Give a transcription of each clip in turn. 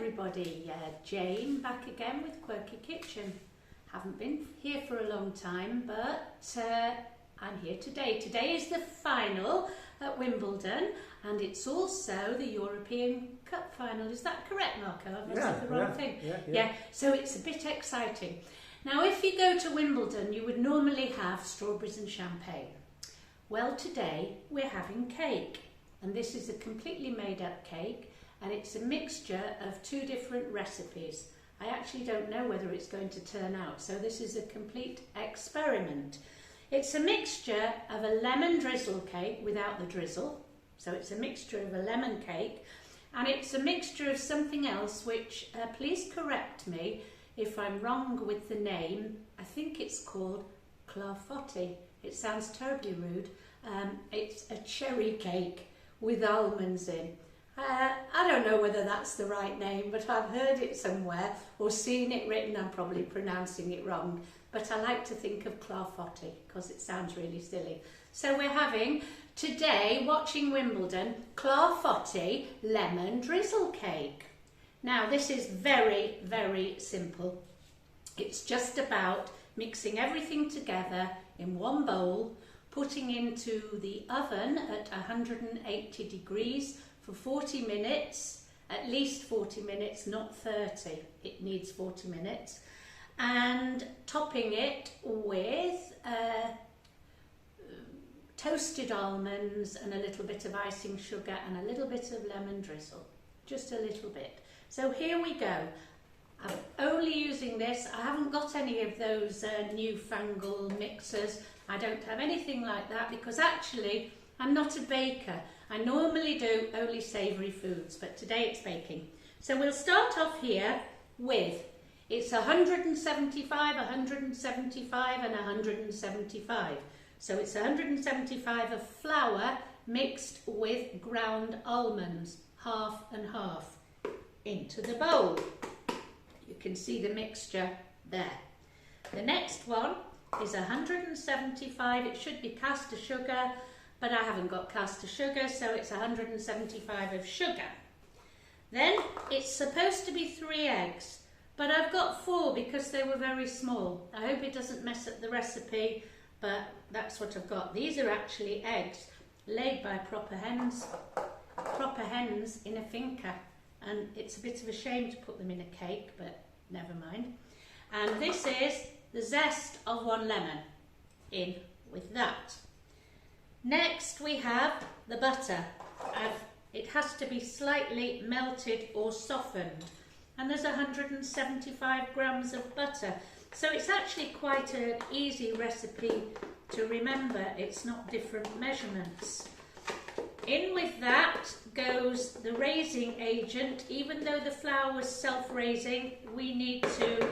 everybody, Jane back again with Quirky Kitchen. Haven't been here for a long time, but I'm here today. Today is the final at Wimbledon, and it's also the European Cup final. Is that correct, Marco? I've said the wrong thing. Yeah, so it's a bit exciting. Now, if you go to Wimbledon, you would normally have strawberries and champagne. Well, today we're having cake, and this is a completely made-up cake. And it's a mixture of two different recipes. I actually don't know whether it's going to turn out, so this is a complete experiment. It's a mixture of a lemon drizzle cake without the drizzle, so it's a mixture of a lemon cake, and it's a mixture of something else which, please correct me if I'm wrong with the name. I think it's called clafouti. It sounds terribly rude. It's a cherry cake with almonds in. I don't know whether that's the right name, but I've heard it somewhere or seen it written. I'm probably pronouncing it wrong, but I like to think of clafouti because it sounds really silly. So we're having today, watching Wimbledon, clafouti lemon drizzle cake. Now this is very, very simple. It's just about mixing everything together in one bowl, putting into the oven at 180 degrees for 40 minutes, at least 40 minutes, not 30. It needs 40 minutes. And topping it with toasted almonds and a little bit of icing sugar and a little bit of lemon drizzle, just a little bit. So here we go. I'm only using this. I haven't got any of those newfangled mixers. I don't have anything like that because actually I'm not a baker. I normally do only savoury foods, but today it's baking. So we'll start off here with, it's 175, 175 and 175. So it's 175 of flour mixed with ground almonds, half and half, into the bowl. You can see the mixture there. The next one is 175, it should be caster sugar, but I haven't got caster sugar, so it's 175 of sugar. Then it's supposed to be 3 eggs, but I've got 4 because they were very small. I hope it doesn't mess up the recipe, but that's what I've got. These are actually eggs laid by proper hens in a finca, and it's a bit of a shame to put them in a cake, but never mind. And this is the zest of 1 lemon in with that. Next we have the butter. It has to be slightly melted or softened, and there's 175 grams of butter. So it's actually quite an easy recipe to remember. It's not different measurements. In with that goes the raising agent. Even though the flour was self-raising, we need to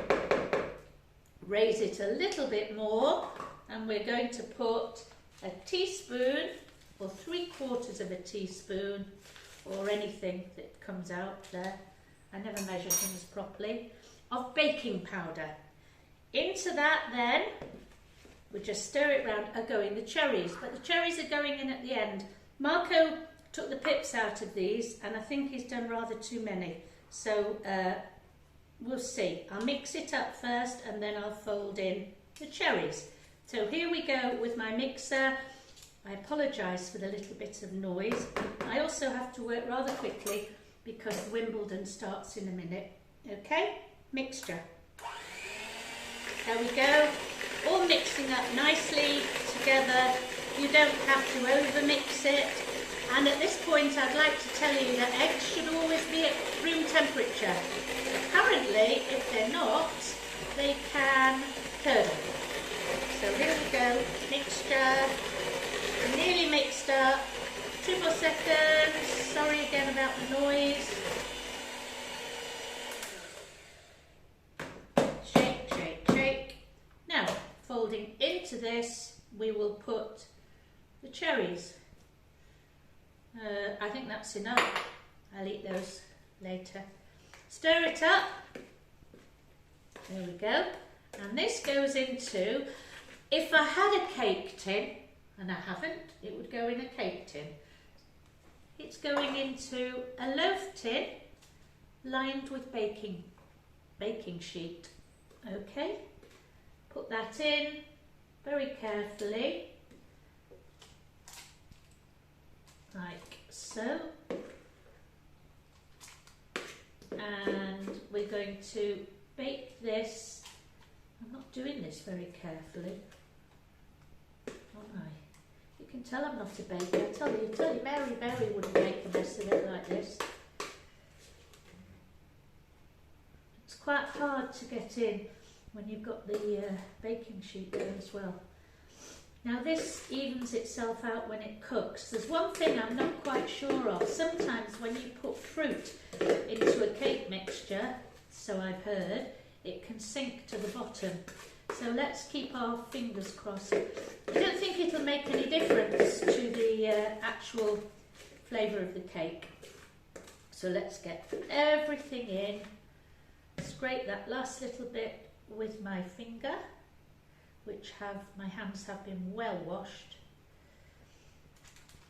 raise it a little bit more, and we're going to put a teaspoon or 3/4 of a teaspoon or anything that comes out there. I never measure things properly. Of baking powder. Into that then, we just stir it round, are going the cherries, but the cherries are going in at the end. Marco took the pips out of these and I think he's done rather too many. So we'll see. I'll mix it up first and then I'll fold in the cherries. So here we go with my mixer. I apologise for the little bit of noise. I also have to work rather quickly because Wimbledon starts in a minute. Okay, mixture. There we go, all mixing up nicely together. You don't have to over-mix it. And at this point I'd like to tell you that eggs should always be at room temperature. Apparently, if they're not, they can curdle. So here we go, mixture, nearly mixed up, 2 more seconds, sorry again about the noise. Shake, shake, shake. Now, folding into this, we will put the cherries. I think that's enough, I'll eat those later. Stir it up, there we go, and this goes into, if I had a cake tin, and I haven't, it would go in a cake tin. It's going into a loaf tin lined with baking sheet. Okay, put that in very carefully, like so. And we're going to bake this. I'm not doing this very carefully, aren't I? You can tell I'm not a baker. I tell you, Mary wouldn't make a mess of it like this. It's quite hard to get in when you've got the baking sheet there as well. Now this evens itself out when it cooks. There's one thing I'm not quite sure of. Sometimes when you put fruit into a cake mixture, so I've heard, it can sink to the bottom. So let's keep our fingers crossed. I don't think it'll make any difference to the actual flavour of the cake. So let's get everything in. Scrape that last little bit with my finger, which my hands have been well washed.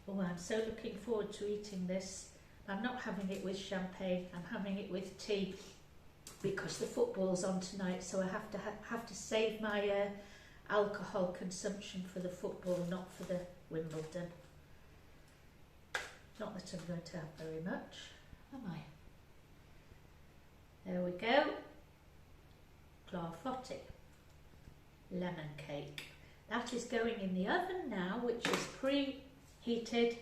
Oh, I'm so looking forward to eating this. I'm not having it with champagne, I'm having it with tea because the football's on tonight, so I have to save my alcohol consumption for the football, not for the Wimbledon. Not that I'm going to have very much, am I? There we go. Clafouti lemon cake. That is going in the oven now, which is preheated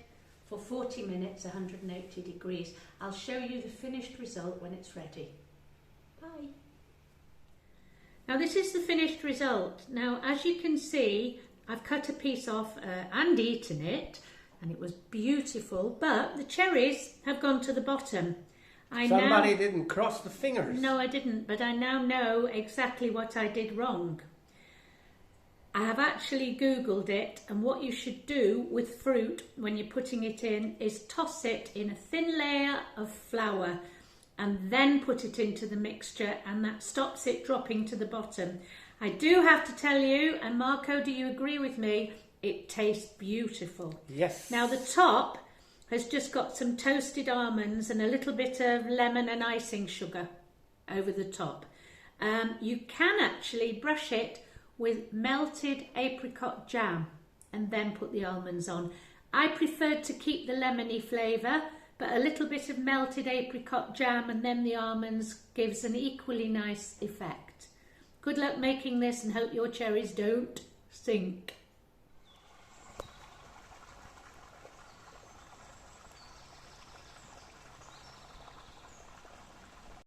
for 40 minutes, 180 degrees. I'll show you the finished result when it's ready. Bye. Now this is the finished result. Now as you can see, I've cut a piece off and eaten it, and it was beautiful, but the cherries have gone to the bottom. Somebody didn't cross the fingers. No, I didn't, but I now know exactly what I did wrong. I have actually Googled it, and what you should do with fruit when you're putting it in is toss it in a thin layer of flour and then put it into the mixture, and that stops it dropping to the bottom. I do have to tell you, and Marco, do you agree with me? It tastes beautiful. Yes. Now the top has just got some toasted almonds and a little bit of lemon and icing sugar over the top. You can actually brush it with melted apricot jam and then put the almonds on. I preferred to keep the lemony flavour, but a little bit of melted apricot jam and then the almonds gives an equally nice effect. Good luck making this, and hope your cherries don't sink.